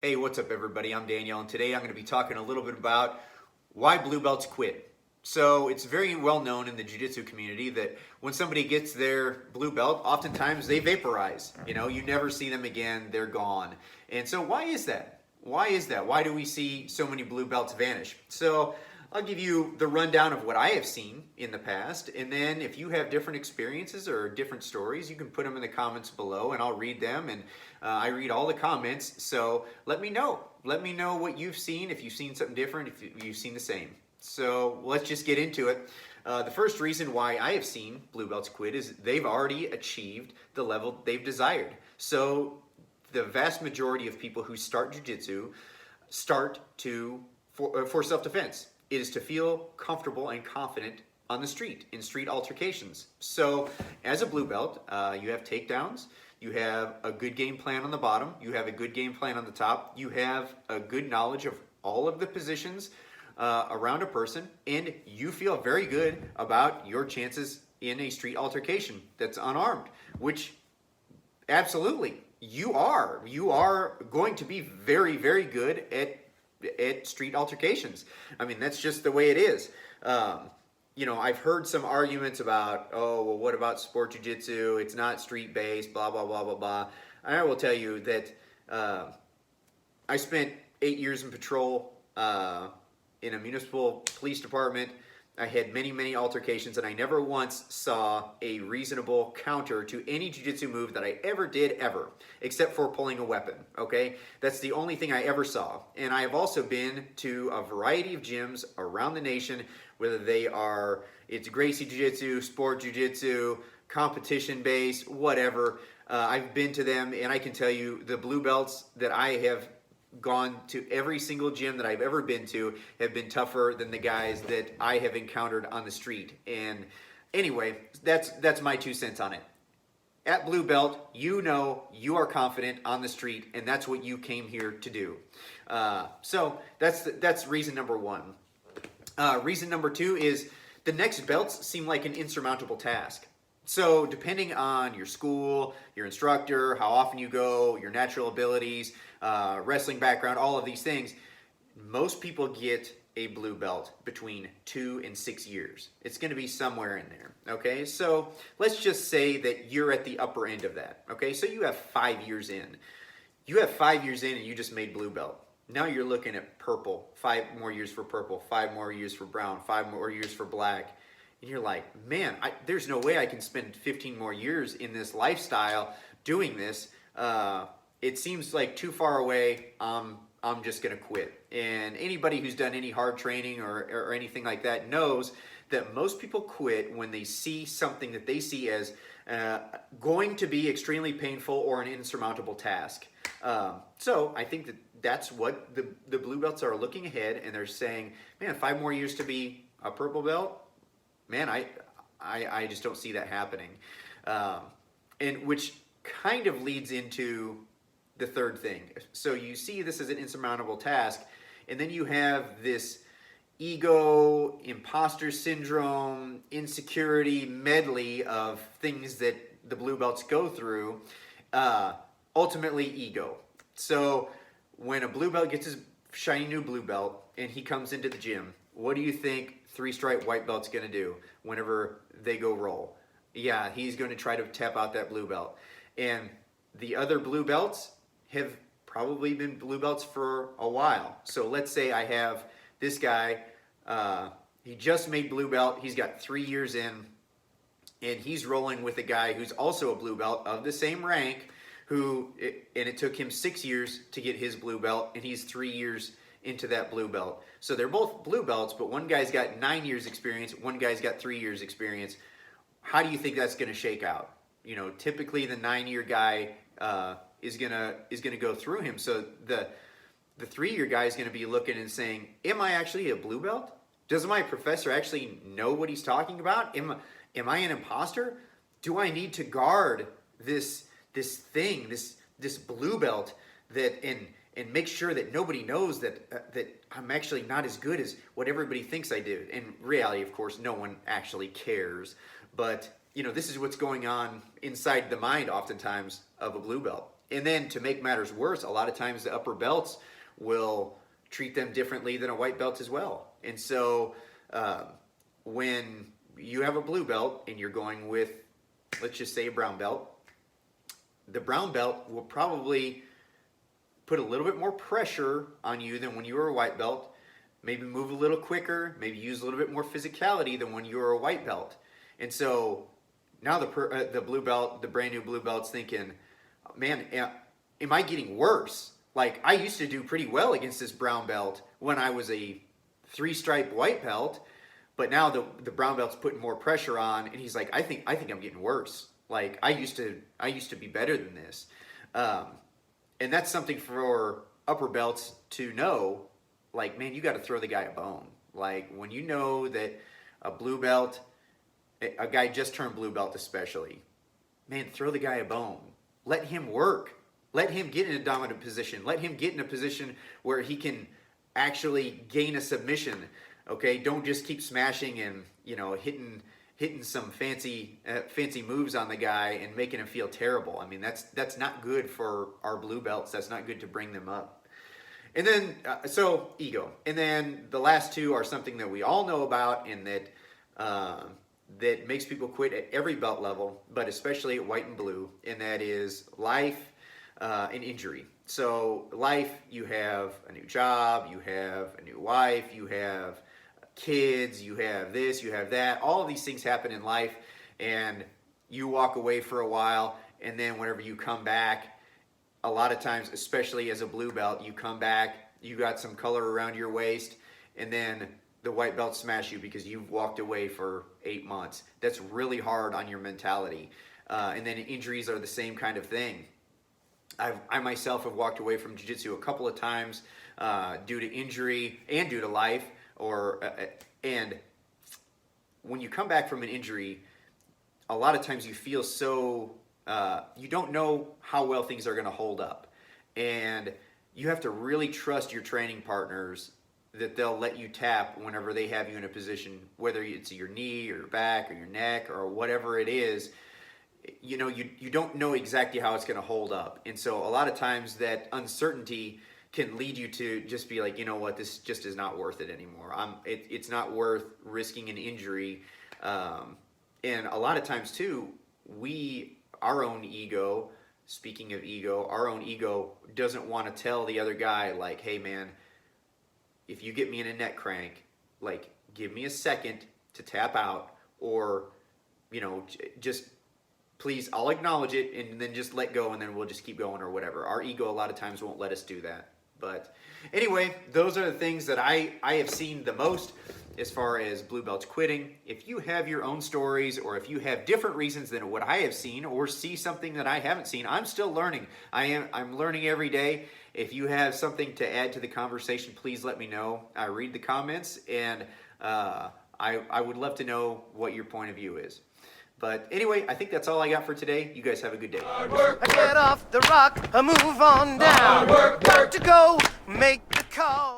Hey, what's up, everybody? I'm Danielle, and today I'm going to be talking a little bit about why blue belts quit. So, it's very well known in the Jiu Jitsu community that when somebody gets their blue belt, oftentimes they vaporize. You never see them again, they're gone. And so, why is that? Why is that? Why do we see so many blue belts vanish? So, I'll give you the rundown of what I have seen in the past, and then if you have different experiences or different stories, you can put them in the comments below, and I'll read them. And I read all the comments, so let me know. Let me know what you've seen, if you've seen something different, if you've seen the same. So let's just get into it. The first reason why I have seen blue belts quit is they've already achieved the level they've desired. So the vast majority of people who start jiu-jitsu start for self-defense. It is to feel comfortable and confident on the street, in street altercations. So as a blue belt, you have takedowns, you have a good game plan on the bottom, you have a good game plan on the top, you have a good knowledge of all of the positions around a person, and you feel very good about your chances in a street altercation that's unarmed, which absolutely you are. You are going to be very, very good at street altercations. I mean, that's just the way it is. I've heard some arguments about, oh, well, what about sport jiu-jitsu? It's not street-based, blah, blah, blah, blah, blah. And I will tell you that I spent 8 years in patrol in a municipal police department. I had many, many altercations, and I never once saw a reasonable counter to any jiu-jitsu move that I ever did, ever, except for pulling a weapon, okay? That's the only thing I ever saw. And I have also been to a variety of gyms around the nation, whether it's Gracie Jiu-Jitsu, sport jiu-jitsu, competition-based, whatever. I've been to them, and I can tell you the blue belts that I have gone to, every single gym that I've ever been to, have been tougher than the guys that I have encountered on the street. And anyway, that's my 2 cents on it. At blue belt, you know you are confident on the street, and that's what you came here to do. So that's reason number one. Reason number two is the next belts seem like an insurmountable task. So depending on your school, your instructor, how often you go, your natural abilities, wrestling background, all of these things, most people get a blue belt between 2 and 6 years. It's going to be somewhere in there, okay? So let's just say that you're at the upper end of that, okay? So you have 5 years in. You have 5 years in and you just made blue belt. Now you're looking at purple, 5 more years for purple, 5 more years for brown, 5 more years for black. And you're like, man, there's no way I can spend 15 more years in this lifestyle doing this. It seems like too far away. I'm just going to quit. And anybody who's done any hard training or anything like that knows that most people quit when they see something that they see as going to be extremely painful or an insurmountable task. So I think that's what the blue belts are looking ahead, and they're saying, man, 5 more years to be a purple belt? Man, I just don't see that happening. And which kind of leads into the third thing. So you see this as an insurmountable task, and then you have this ego, imposter syndrome, insecurity medley of things that the blue belts go through. Ultimately, ego. So when a blue belt gets his shiny new blue belt and he comes into the gym, what do you think 3-stripe white belt's going to do whenever they go roll? Yeah, he's going to try to tap out that blue belt. And the other blue belts have probably been blue belts for a while. So let's say I have this guy, he just made blue belt, he's got 3 years in, and he's rolling with a guy who's also a blue belt of the same rank, and it took him 6 years to get his blue belt, and he's 3 years into that blue belt. So they're both blue belts, but one guy's got 9 years experience, one guy's got 3 years experience. How do you think that's going to shake out? Typically the 9-year guy is gonna go through him. So the 3-year guy is going to be looking and saying, am I actually a blue belt? Does my professor actually know what he's talking about? Am I an imposter? Do I need to guard this blue belt and make sure that nobody knows that I'm actually not as good as what everybody thinks I do? In reality, of course, no one actually cares. But this is what's going on inside the mind oftentimes of a blue belt. And then to make matters worse, a lot of times the upper belts will treat them differently than a white belt as well. And so when you have a blue belt and you're going with, let's just say, a brown belt, the brown belt will probably put a little bit more pressure on you than when you were a white belt, maybe move a little quicker, maybe use a little bit more physicality than when you were a white belt. And so now the blue belt, the brand new blue belt's thinking, man, am I getting worse? Like, I used to do pretty well against this brown belt when I was a 3-stripe white belt, but now the brown belt's putting more pressure on, and he's like, I think I'm getting worse. Like, I used to be better than this. And that's something for upper belts to know, like, man, you got to throw the guy a bone. Like, when you know that a blue belt, a guy just turned blue belt especially, man, throw the guy a bone. Let him work. Let him get in a dominant position. Let him get in a position where he can actually gain a submission. Okay, don't just keep smashing and, you know, hitting some fancy moves on the guy and making him feel terrible. I mean, that's not good for our blue belts. That's not good to bring them up. And then, so ego. And then the last two are something that we all know about, and that makes people quit at every belt level, but especially at white and blue, and that is life and injury. So life, you have a new job, you have a new wife, you have kids, you have this, you have that. All of these things happen in life, and you walk away for a while, and then whenever you come back, a lot of times, especially as a blue belt, you come back, you got some color around your waist, and then the white belt smash you because you've walked away for 8 months. That's really hard on your mentality. And then injuries are the same kind of thing. I myself have walked away from jiu-jitsu a couple of times due to injury and due to life. And when you come back from an injury, a lot of times you feel so, you don't know how well things are going to hold up. And you have to really trust your training partners that they'll let you tap whenever they have you in a position, whether it's your knee or your back or your neck or whatever it is. You know, you don't know exactly how it's going to hold up. And so a lot of times that uncertainty can lead you to just be like, you know what, this just is not worth it anymore. It's not worth risking an injury. And a lot of times too, our own ego, speaking of ego, our own ego doesn't want to tell the other guy, like, hey man, if you get me in a neck crank, like, give me a second to tap out, or, you know, just please, I'll acknowledge it and then just let go, and then we'll just keep going or whatever. Our ego a lot of times won't let us do that. But anyway, those are the things that I have seen the most as far as blue belts quitting. If you have your own stories, or if you have different reasons than what I have seen, or see something that I haven't seen, I'm still learning. I'm learning every day. If you have something to add to the conversation, please let me know. I read the comments, and I would love to know what your point of view is. But anyway, I think that's all I got for today. You guys have a good day. Hard work, work. I get off the rock, I move on down. Hard work, work. Got to go, make the call.